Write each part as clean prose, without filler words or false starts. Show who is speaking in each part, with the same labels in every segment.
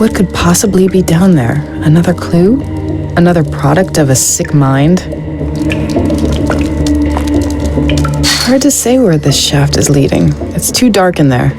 Speaker 1: What could possibly be down there? Another clue? Another product of a sick mind? Hard to say where this shaft is leading. It's too dark in there.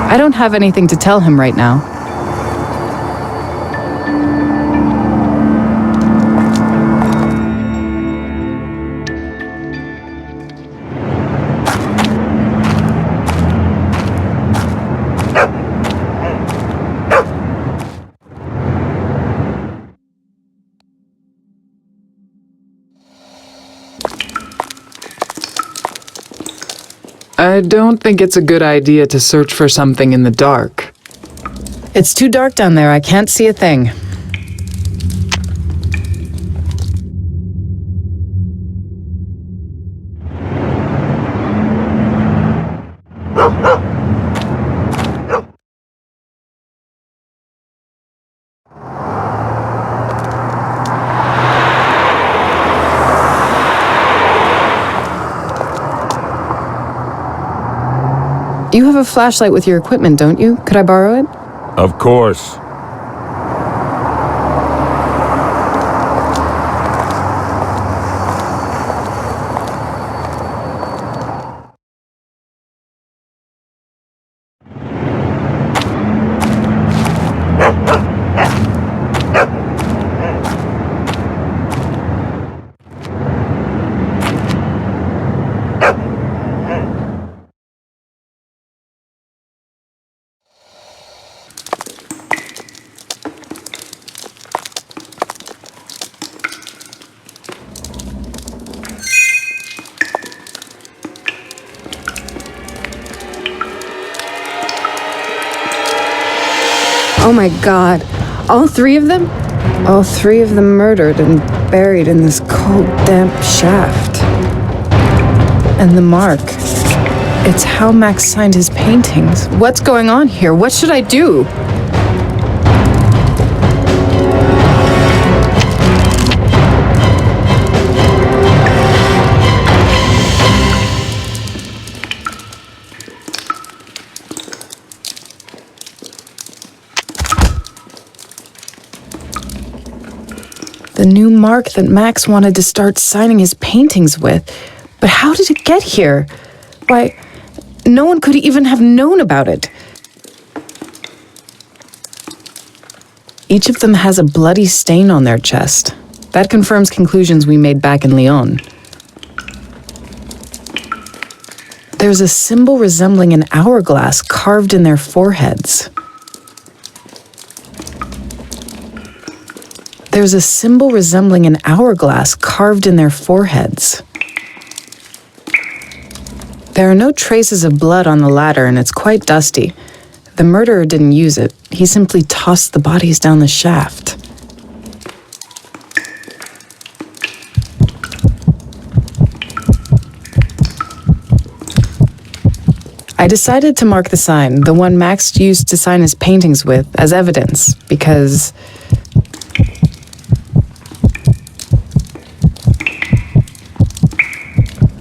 Speaker 1: I don't have anything to tell him right now.
Speaker 2: I don't think it's a good idea to search for something in the dark.
Speaker 1: It's too dark down there. I can't see a thing. You have a flashlight with your equipment, don't you? Could I borrow it?
Speaker 3: Of course.
Speaker 1: Oh my God. All three of them? All three of them murdered and buried in this cold, damp shaft. And the mark. It's how Max signed his paintings. What's going on here? What should I do? The new mark that Max wanted to start signing his paintings with. But how did it get here? Why, no one could even have known about it. Each of them has a bloody stain on their chest. That confirms conclusions we made back in Lyon. There's a symbol resembling an hourglass carved in their foreheads. There's a symbol resembling an hourglass carved in their foreheads. There are no traces of blood on the ladder, and it's quite dusty. The murderer didn't use it. He simply tossed the bodies down the shaft. I decided to mark the sign, the one Max used to sign his paintings with, as evidence, because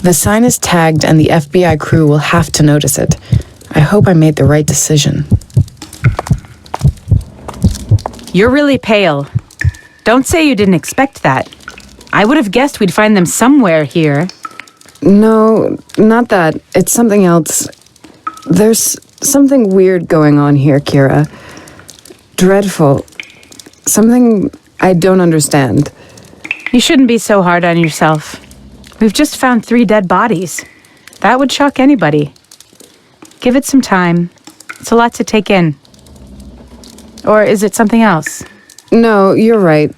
Speaker 1: the sign is tagged and the FBI crew will have to notice it. I hope I made the right decision.
Speaker 4: You're really pale. Don't say you didn't expect that. I would have guessed we'd find them somewhere here.
Speaker 1: No, not that. It's something else. There's something weird going on here, Kira. Dreadful. Something I don't understand.
Speaker 4: You shouldn't be so hard on yourself. We've just found 3 dead bodies. That would shock anybody. Give it some time. It's a lot to take in. Or is it something else?
Speaker 1: No, you're right.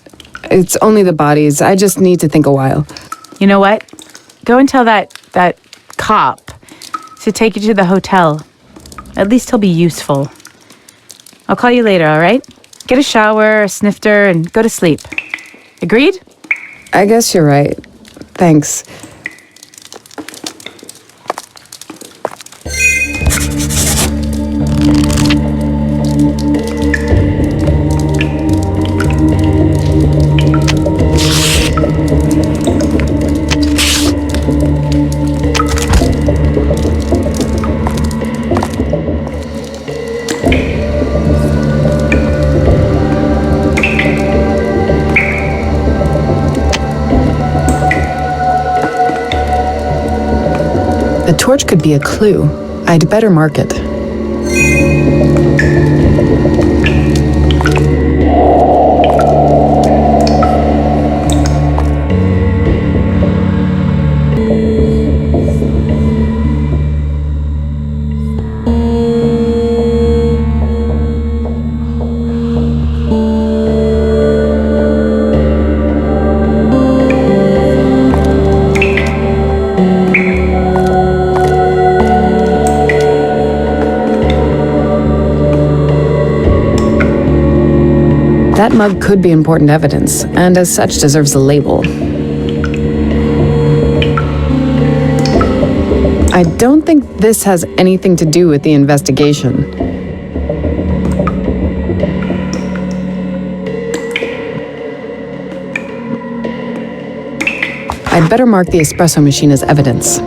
Speaker 1: It's only the bodies. I just need to think a while.
Speaker 4: You know what? Go and tell that cop to take you to the hotel. At least he'll be useful. I'll call you later, all right? Get a shower, a snifter, and go to sleep. Agreed?
Speaker 1: I guess you're right. Thanks. The torch could be a clue. I'd better mark it. That mug could be important evidence, and as such deserves a label. I don't think this has anything to do with the investigation. I'd better mark the espresso machine as evidence.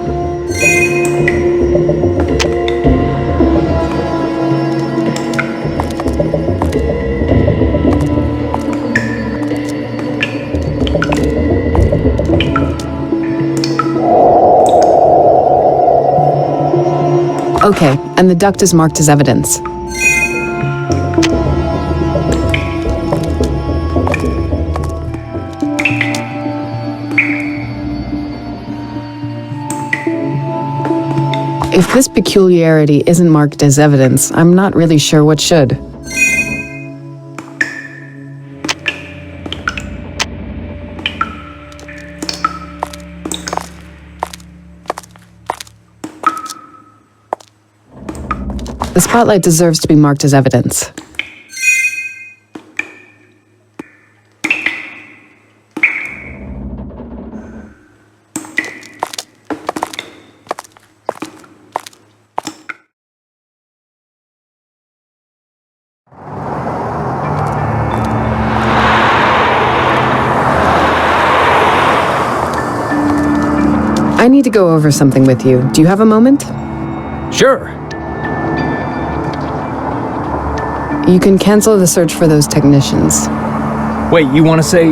Speaker 1: Okay, and the duct is marked as evidence. If this peculiarity isn't marked as evidence, I'm not really sure what should. The spotlight deserves to be marked as evidence. I need to go over something with you. Do you have a moment?
Speaker 3: Sure.
Speaker 1: You can cancel the search for those technicians.
Speaker 3: Wait, you want to say...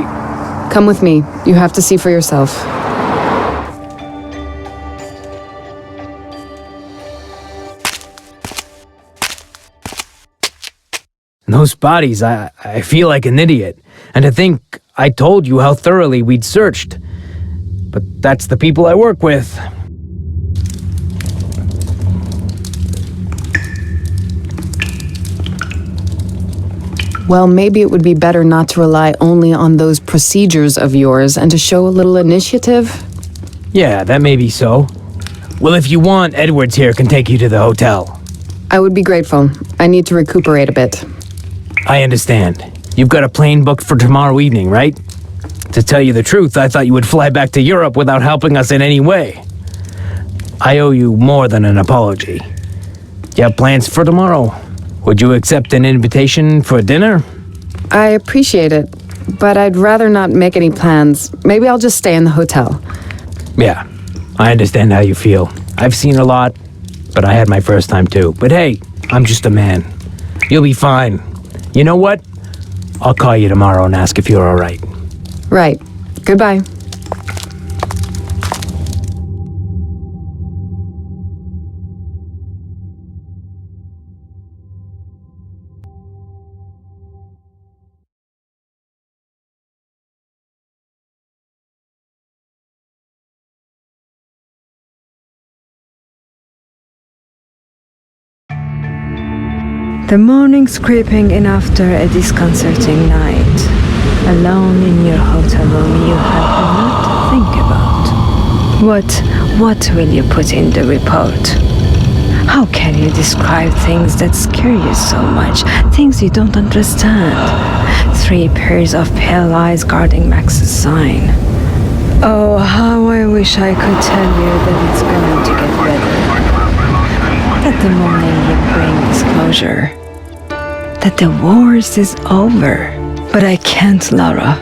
Speaker 1: Come with me. You have to see for yourself.
Speaker 3: Those bodies, I feel like an idiot. And to think I told you how thoroughly we'd searched. But that's the people I work with.
Speaker 1: Well, maybe it would be better not to rely only on those procedures of yours and to show a little initiative.
Speaker 3: Yeah, that may be so. Well, if you want, Edwards here can take you to the hotel.
Speaker 1: I would be grateful. I need to recuperate a bit.
Speaker 3: I understand. You've got a plane booked for tomorrow evening, right? To tell you the truth, I thought you would fly back to Europe without helping us in any way. I owe you more than an apology. You have plans for tomorrow? Would you accept an invitation for dinner?
Speaker 1: I appreciate it, but I'd rather not make any plans. Maybe I'll just stay in the hotel.
Speaker 3: Yeah, I understand how you feel. I've seen a lot, but I had my first time too. But hey, I'm just a man. You'll be fine. You know what? I'll call you tomorrow and ask if you're all right.
Speaker 1: Right. Goodbye.
Speaker 5: The morning's creeping in after a disconcerting night. Alone in your hotel room, you have a lot to think about. What will you put in the report? How can you describe things that scare you so much? Things you don't understand. 3 pairs of pale eyes guarding Max's sign. Oh, how I wish I could tell you that it's going to get better. That the morning would bring disclosure. That the worst is over. But I can't, Lara.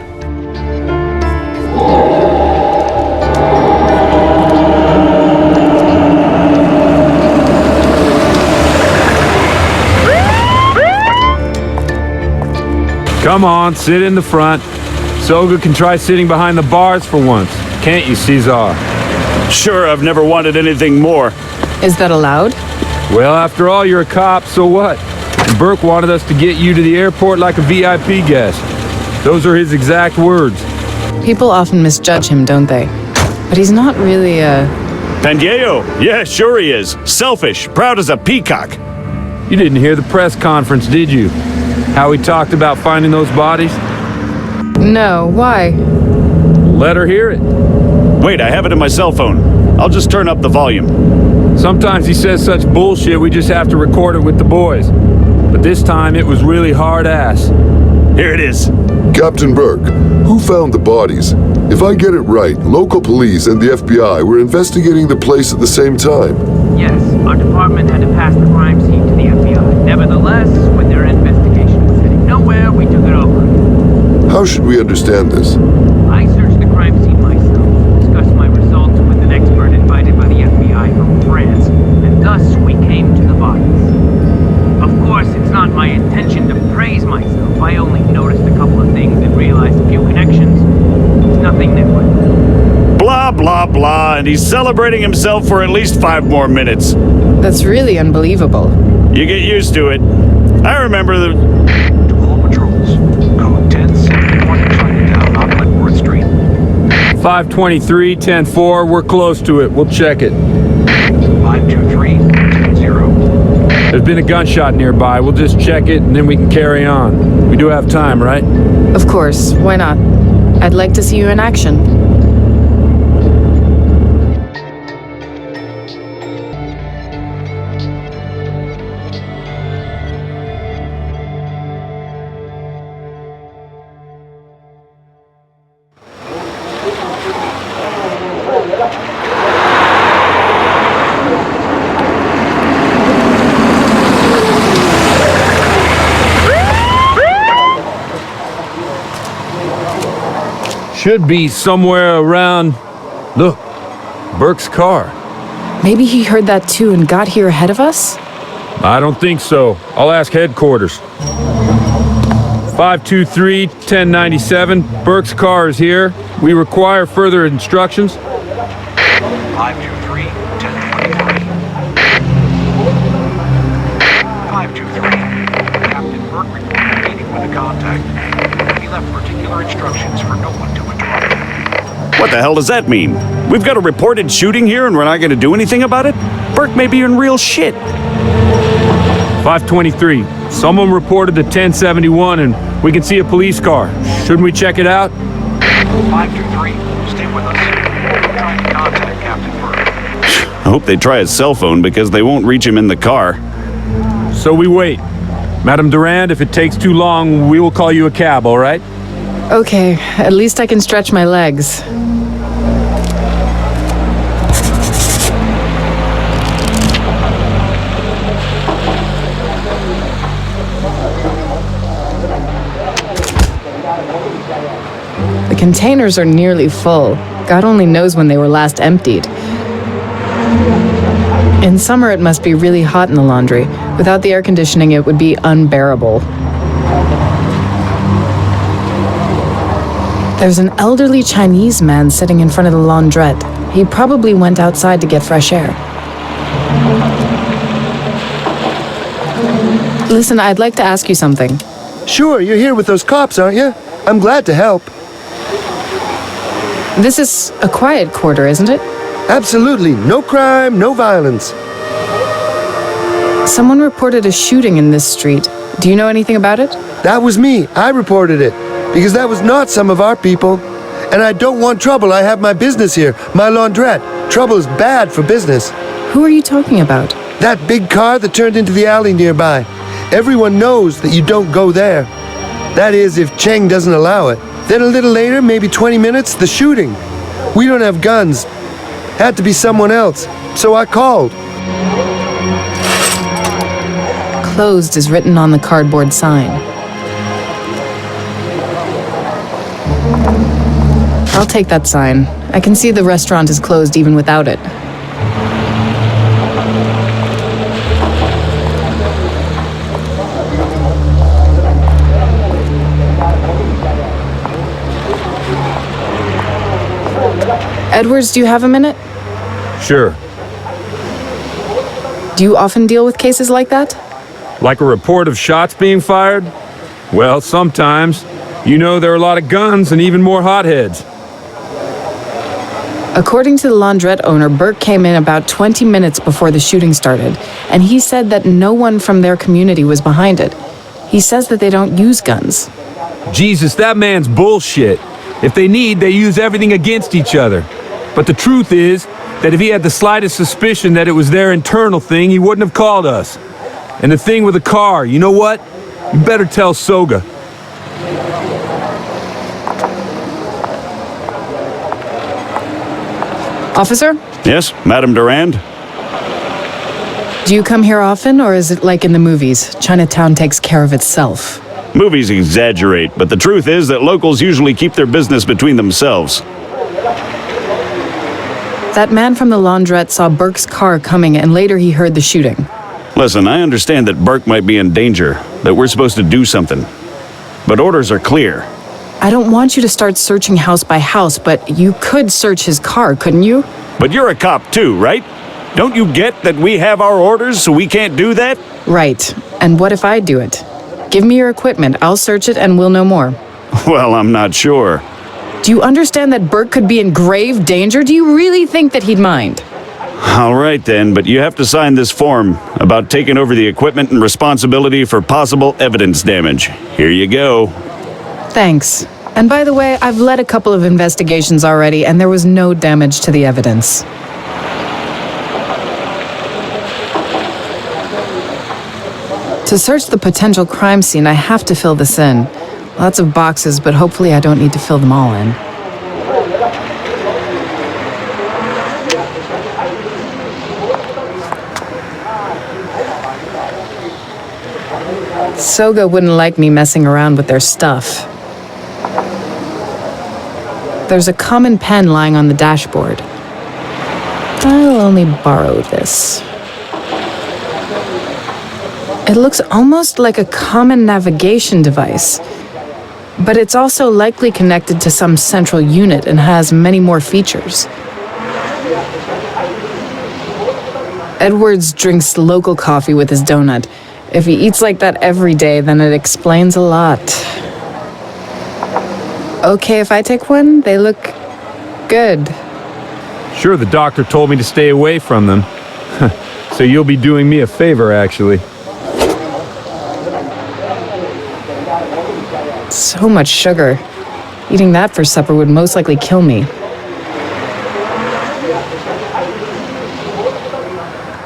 Speaker 6: Come on, sit in the front. Soga can try sitting behind the bars for once. Can't you, Caesar?
Speaker 7: Sure, I've never wanted anything more.
Speaker 2: Is that allowed?
Speaker 6: Well, after all, you're a cop, so what? And Burke wanted us to get you to the airport like a VIP guest. Those are his exact words.
Speaker 2: People often misjudge him, don't they? But he's not really a...
Speaker 7: Pandeo? Yeah, sure he is. Selfish, proud as a peacock.
Speaker 6: You didn't hear the press conference, did you? How he talked about finding those bodies?
Speaker 2: No, why?
Speaker 6: Let her hear it.
Speaker 7: Wait, I have it in my cell phone. I'll just turn up the volume.
Speaker 6: Sometimes he says such bullshit we just have to record it with the boys. But this time it was really hard ass.
Speaker 7: Here it is.
Speaker 8: Captain Burke, who found the bodies? If I get it right, local police and the FBI were investigating the place at the same time.
Speaker 9: Yes, our department had to pass the crime scene to the FBI. Nevertheless, when their investigation was heading nowhere, we took it over.
Speaker 8: How should we understand this?
Speaker 9: I searched the crime scene myself, discussed my results with an expert invited by the FBI from France, and thus we came to the bodies. Of course, it's not my intention to praise myself. I only noticed a couple of things and realized a few connections. It's nothing new.
Speaker 7: Blah, blah, blah, and he's celebrating himself for at least 5 more minutes.
Speaker 2: That's really unbelievable.
Speaker 7: You get used to it. I remember the...
Speaker 10: To all patrols, code 1071 in Chinatown on Wentworth Street.
Speaker 6: 523, 10-4, we're close to it. We'll check it.
Speaker 10: 523, 10-0.
Speaker 6: There's been a gunshot nearby. We'll just check it and then we can carry on. We do have time, right?
Speaker 2: Of course, why not? I'd like to see you in action.
Speaker 6: Should be somewhere around... Look, Burke's car.
Speaker 2: Maybe he heard that too and got here ahead of us?
Speaker 6: I don't think so. I'll ask headquarters. 523, 1097, Burke's car is here. We require further instructions.
Speaker 10: 523, 1023. 523. Captain Burke reported meeting with a contact. He left particular instructions for no one to interrupt.
Speaker 7: What the hell does that mean? We've got a reported shooting here and we're not going to do anything about it? Burke may be in real shit.
Speaker 6: 523, someone reported to 1071 and we can see a police car. Shouldn't we check it out?
Speaker 10: 523, stay with us. We're trying to contact Captain Burke.
Speaker 7: I hope they try his cell phone because they won't reach him in the car.
Speaker 6: So we wait. Madame Durand, if it takes too long, we will call you a cab, all right?
Speaker 2: Okay, at least I can stretch my legs. The containers are nearly full. God only knows when they were last emptied. In summer, it must be really hot in the laundry. Without the air conditioning, it would be unbearable. There's an elderly Chinese man sitting in front of the laundrette. He probably went outside to get fresh air. Listen, I'd like to ask you something.
Speaker 11: Sure, you're here with those cops, aren't you? I'm glad to help.
Speaker 2: This is a quiet quarter, isn't it?
Speaker 11: Absolutely. No crime, no violence.
Speaker 2: Someone reported a shooting in this street. Do you know anything about it?
Speaker 11: That was me. I reported it. Because that was not some of our people. And I don't want trouble. I have my business here, my laundrette. Trouble is bad for business.
Speaker 2: Who are you talking about?
Speaker 11: That big car that turned into the alley nearby. Everyone knows that you don't go there. That is, if Cheng doesn't allow it. Then a little later, maybe 20 minutes, the shooting. We don't have guns. Had to be someone else, so I called.
Speaker 1: Closed is written on the cardboard sign. I'll take that sign. I can see the restaurant is closed even without it. Edwards, do you have a minute?
Speaker 6: Sure.
Speaker 1: Do you often deal with cases like that?
Speaker 6: Like a report of shots being fired? Well, sometimes. You know, there are a lot of guns and even more hotheads.
Speaker 1: According to the laundrette owner, Burke came in about 20 minutes before the shooting started, and he said that no one from their community was behind it. He says that they don't use guns.
Speaker 6: Jesus, that man's bullshit. If they need, they use everything against each other. But the truth is that if he had the slightest suspicion that it was their internal thing, he wouldn't have called us. And the thing with the car, you know what? You better tell Soga.
Speaker 1: Officer?
Speaker 7: Yes, Madame Durand?
Speaker 1: Do you come here often, or is it like in the movies? Chinatown takes care of itself.
Speaker 7: Movies exaggerate, but the truth is that locals usually keep their business between themselves.
Speaker 1: That man from the laundrette saw Burke's car coming, and later he heard the shooting.
Speaker 7: Listen, I understand that Burke might be in danger, that we're supposed to do something. But orders are clear.
Speaker 1: I don't want you to start searching house by house, but you could search his car, couldn't you?
Speaker 7: But you're a cop too, right? Don't you get that we have our orders, so we can't do that?
Speaker 1: Right. And what if I do it? Give me your equipment, I'll search it, and we'll know more.
Speaker 7: Well, I'm not sure.
Speaker 1: Do you understand that Burke could be in grave danger? Do you really think that he'd mind?
Speaker 7: All right then, but you have to sign this form about taking over the equipment and responsibility for possible evidence damage. Here you go.
Speaker 1: Thanks. And by the way, I've led a couple of investigations already, and there was no damage to the evidence. To search the potential crime scene, I have to fill this in. Lots of boxes, but hopefully I don't need to fill them all in. Soga wouldn't like me messing around with their stuff. There's a common pen lying on the dashboard. I'll only borrow this. It looks almost like a common navigation device, but it's also likely connected to some central unit and has many more features. Edwards drinks local coffee with his donut. If he eats like that every day, then it explains a lot. Okay, if I take one, they look good.
Speaker 6: Sure, the doctor told me to stay away from them. So you'll be doing me a favor, actually.
Speaker 1: So much sugar. Eating that for supper would most likely kill me.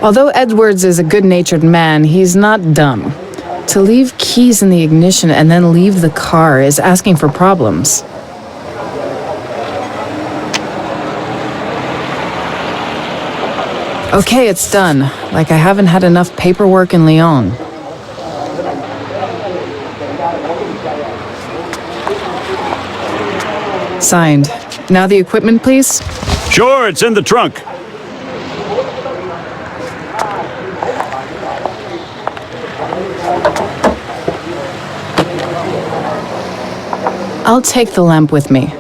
Speaker 1: Although Edwards is a good-natured man, he's not dumb. To leave keys in the ignition and then leave the car is asking for problems. Okay, it's done. Like I haven't had enough paperwork in Lyon. Signed. Now the equipment, please?
Speaker 7: Sure, it's in the trunk.
Speaker 1: I'll take the lamp with me.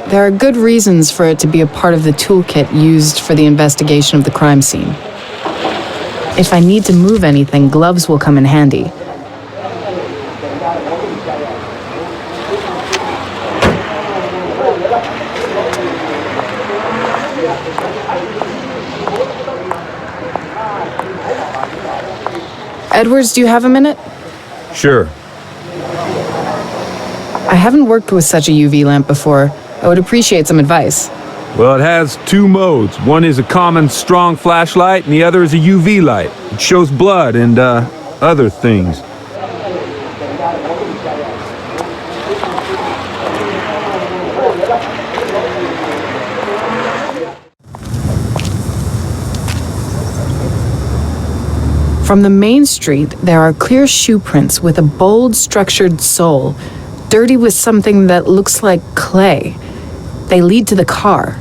Speaker 1: There are good reasons for it to be a part of the toolkit used for the investigation of the crime scene. If I need to move anything, gloves will come in handy. Edwards, do you have a minute?
Speaker 6: Sure.
Speaker 1: I haven't worked with such a UV lamp before. I would appreciate some advice.
Speaker 6: Well, it has two modes. One is a common strong flashlight, and the other is a UV light. It shows blood and, other things.
Speaker 1: From the main street, there are clear shoe prints with a bold, structured sole, dirty with something that looks like clay. They lead to the car.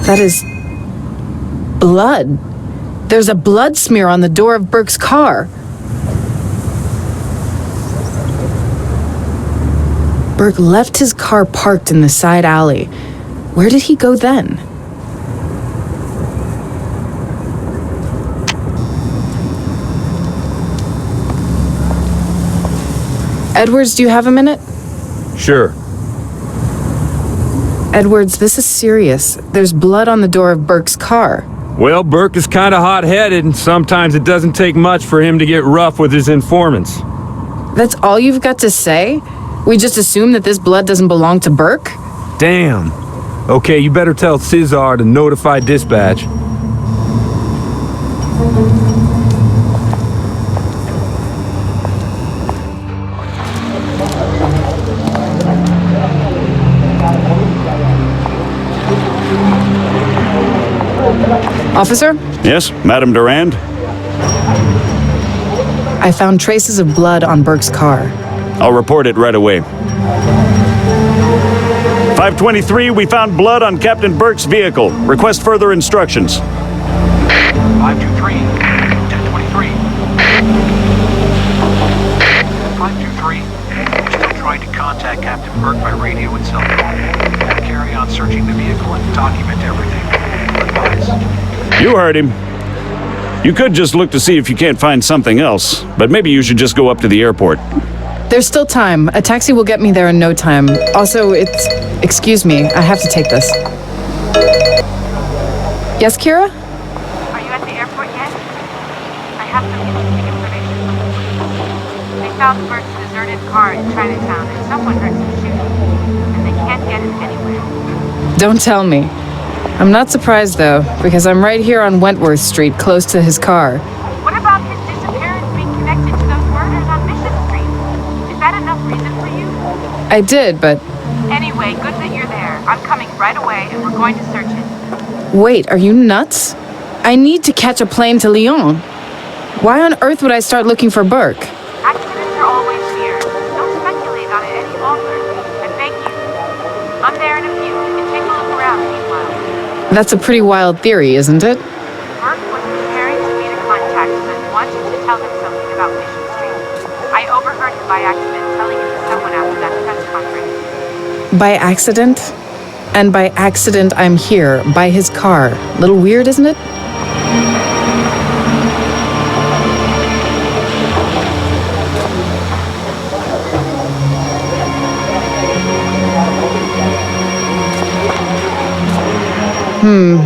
Speaker 1: That is blood. There's a blood smear on the door of Burke's car. Burke left his car parked in the side alley. Where did he go then? Edwards, do you have a minute?
Speaker 6: Sure.
Speaker 1: Edwards, this is serious. There's blood on the door of Burke's car.
Speaker 6: Well, Burke is kind of hot-headed, and sometimes it doesn't take much for him to get rough with his informants.
Speaker 1: That's all you've got to say? We just assume that this blood doesn't belong to Burke?
Speaker 6: Damn. Okay, you better tell Cesar to notify dispatch.
Speaker 1: Officer?
Speaker 7: Yes, Madame Durand?
Speaker 1: I found traces of blood on Burke's car.
Speaker 7: I'll report it right away. 523, we found blood on Captain Burke's vehicle. Request further instructions.
Speaker 10: 523, 1023. 523, we're still trying to contact Captain Burke by radio and cell phone. We'll carry on searching the vehicle and document everything. Advise.
Speaker 7: You heard him. You could just look to see if you can't find something else, but maybe you should just go up to the airport.
Speaker 1: There's still time. A taxi will get me there in no time. Also, it's... Excuse me, I have to take this. Yes, Kira?
Speaker 4: Are you at the airport yet? I have some interesting information. They found Burke's deserted car in Chinatown, and someone heard some shooting. And they can't get it anywhere.
Speaker 1: Don't tell me. I'm not surprised, though, because I'm right here on Wentworth Street, close to his car.
Speaker 4: What about his disappearance being connected to those murders on Mission Street? Is that enough reason for you?
Speaker 1: I did, but...
Speaker 4: Anyway, good that you're there. I'm coming right away, and we're going to search it.
Speaker 1: Wait, are you nuts? I need to catch a plane to Lyon. Why on earth would I start looking for Burke?
Speaker 4: Accidents are always feared. Don't speculate on it any longer. I beg you. I'm there in a few. You can take a look around meanwhile.
Speaker 1: That's a pretty wild theory, isn't it?
Speaker 4: Burke was preparing to meet a contact and wanted to tell him something about Mission Street. I overheard him by accident telling it to someone after that press conference.
Speaker 1: By accident? And by accident, I'm here, by his car. Little weird, isn't it?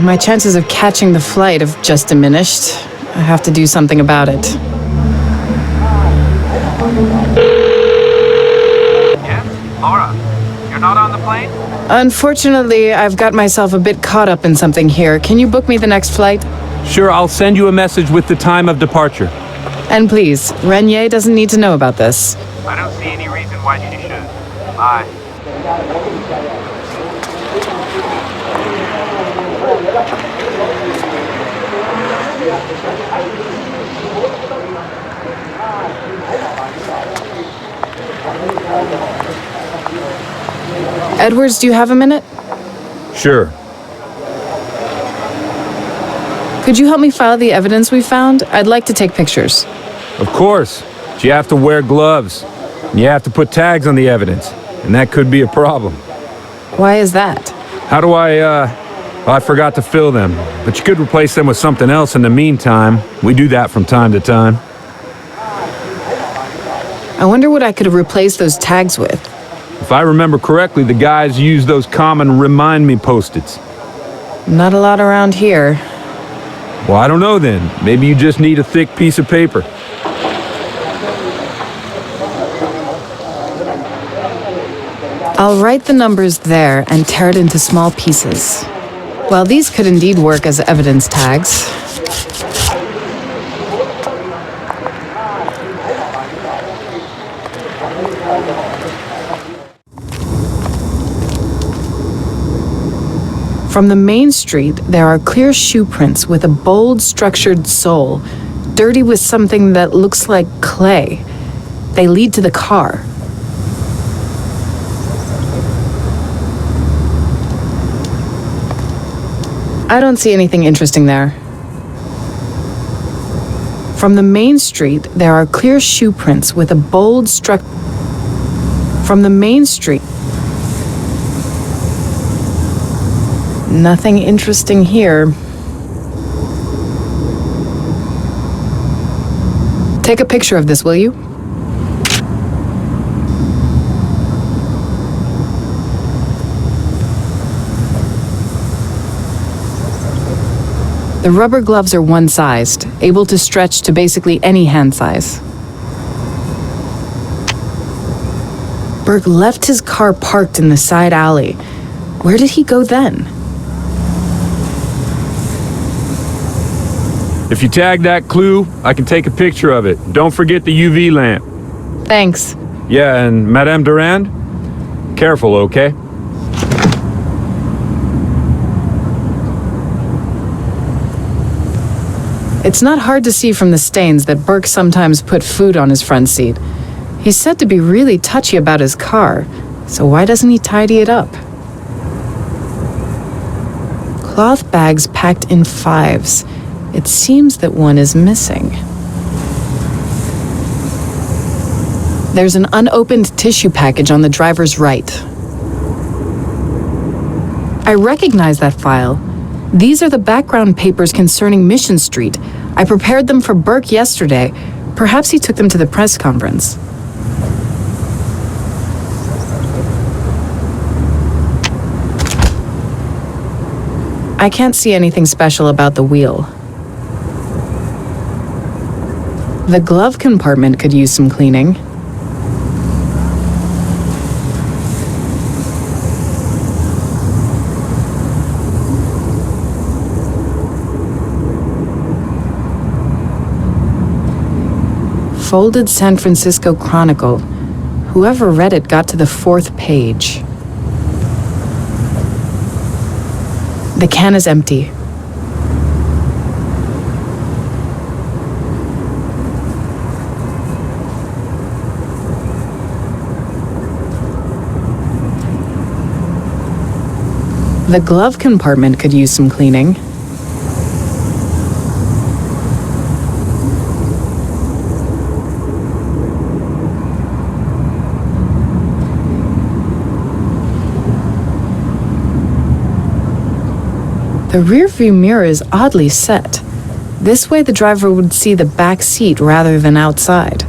Speaker 1: My chances of catching the flight have just diminished. I have to do something about it.
Speaker 10: Yes? Laura, you're not on the plane?
Speaker 1: Unfortunately, I've got myself a bit caught up in something here. Can you book me the next flight?
Speaker 6: Sure, I'll send you a message with the time of departure.
Speaker 1: And please, Renier doesn't need to know about this.
Speaker 10: I don't see any reason why she should. Bye.
Speaker 1: Edwards, do you have a minute?
Speaker 6: Sure.
Speaker 1: Could you help me file the evidence we found? I'd like to take pictures.
Speaker 6: Of course. But you have to wear gloves. And you have to put tags on the evidence. And that could be a problem.
Speaker 1: Why is that?
Speaker 6: How do well, I forgot to fill them. But you could replace them with something else in the meantime. We do that from time to time.
Speaker 1: I wonder what I could replace those tags with.
Speaker 6: If I remember correctly, the guys use those common Remind Me post-its.
Speaker 1: Not a lot around here.
Speaker 6: Well, I don't know then. Maybe you just need a thick piece of paper.
Speaker 1: I'll write the numbers there and tear it into small pieces. Well, these could indeed work as evidence tags. From the main street, there are clear shoe prints with a bold, structured sole, dirty with something that looks like clay. They lead to the car. I don't see anything interesting there. From the main street, there are clear shoe prints with a bold From the main street. Nothing interesting here. Take a picture of this, will you? The rubber gloves are one-sized, able to stretch to basically any hand size. Berg left his car parked in the side alley. Where did he go then?
Speaker 6: If you tag that clue, I can take a picture of it. Don't forget the UV lamp.
Speaker 1: Thanks.
Speaker 6: Yeah, and Madame Durand? Careful, okay?
Speaker 1: It's not hard to see from the stains that Burke sometimes put food on his front seat. He's said to be really touchy about his car, so why doesn't he tidy it up? Cloth bags packed in fives. It seems that one is missing. There's an unopened tissue package on the driver's right. I recognize that file. These are the background papers concerning Mission Street. I prepared them for Burke yesterday. Perhaps he took them to the press conference. I can't see anything special about the wheel. The glove compartment could use some cleaning. Folded San Francisco Chronicle. Whoever read it got to the 4th page. The can is empty. The glove compartment could use some cleaning. The rearview mirror is oddly set. This way the driver would see the back seat rather than outside.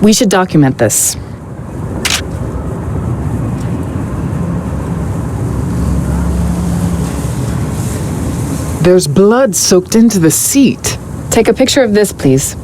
Speaker 1: We should document this.
Speaker 2: There's blood soaked into the seat.
Speaker 1: Take a picture of this, please.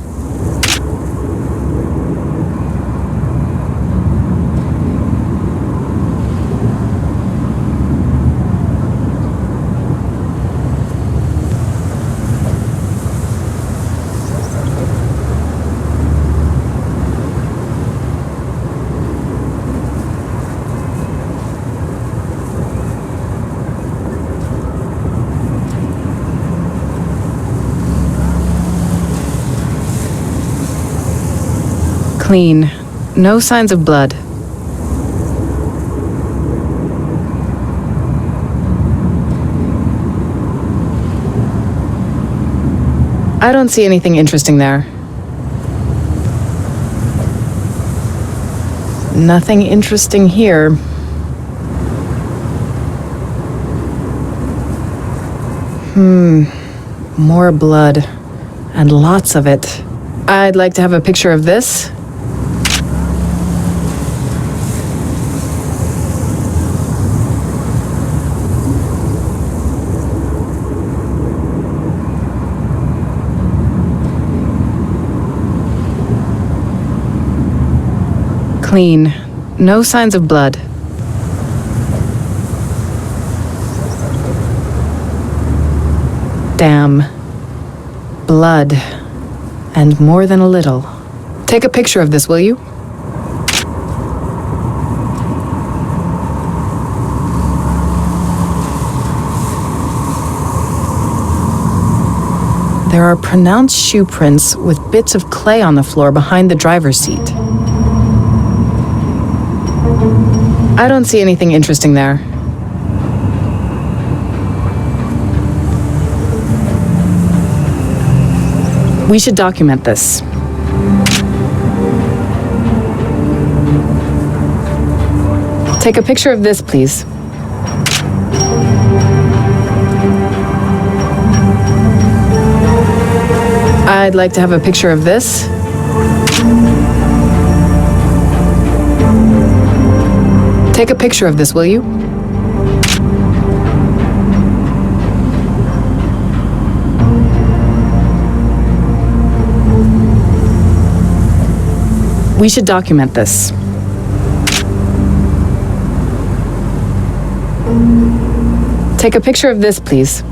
Speaker 1: Clean. No signs of blood. I don't see anything interesting there. Nothing interesting here. More blood. And lots of it. I'd like to have a picture of this. Clean. No signs of blood. Damn. Blood. And more than a little. Take a picture of this, will you? There are pronounced shoe prints with bits of clay on the floor behind the driver's seat. I don't see anything interesting there. We should document this. Take a picture of this, please. I'd like to have a picture of this. Take a picture of this, will you? We should document this. Take a picture of this, please.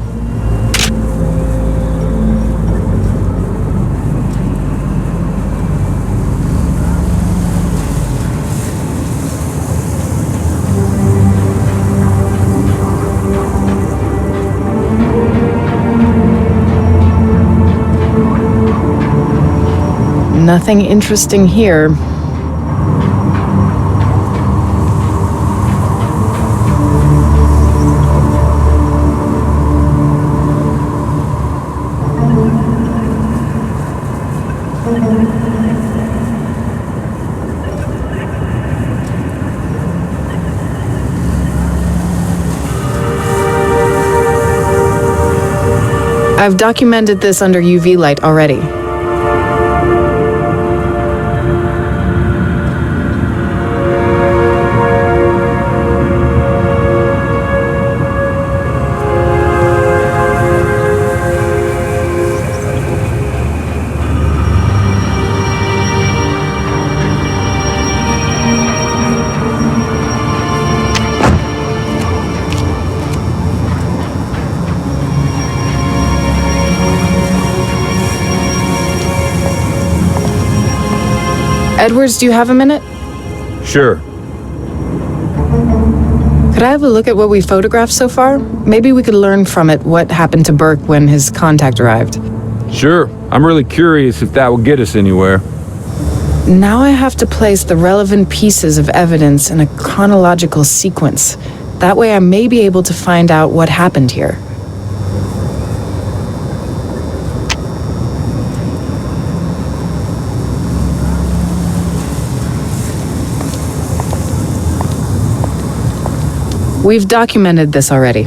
Speaker 1: Nothing interesting here. I've documented this under UV light already. Edwards, do you have a minute?
Speaker 6: Sure.
Speaker 1: Could I have a look at what we photographed so far? Maybe we could learn from it what happened to Burke when his contact arrived.
Speaker 6: Sure. I'm really curious if that will get us anywhere.
Speaker 1: Now I have to place the relevant pieces of evidence in a chronological sequence. That way I may be able to find out what happened here. We've documented this already.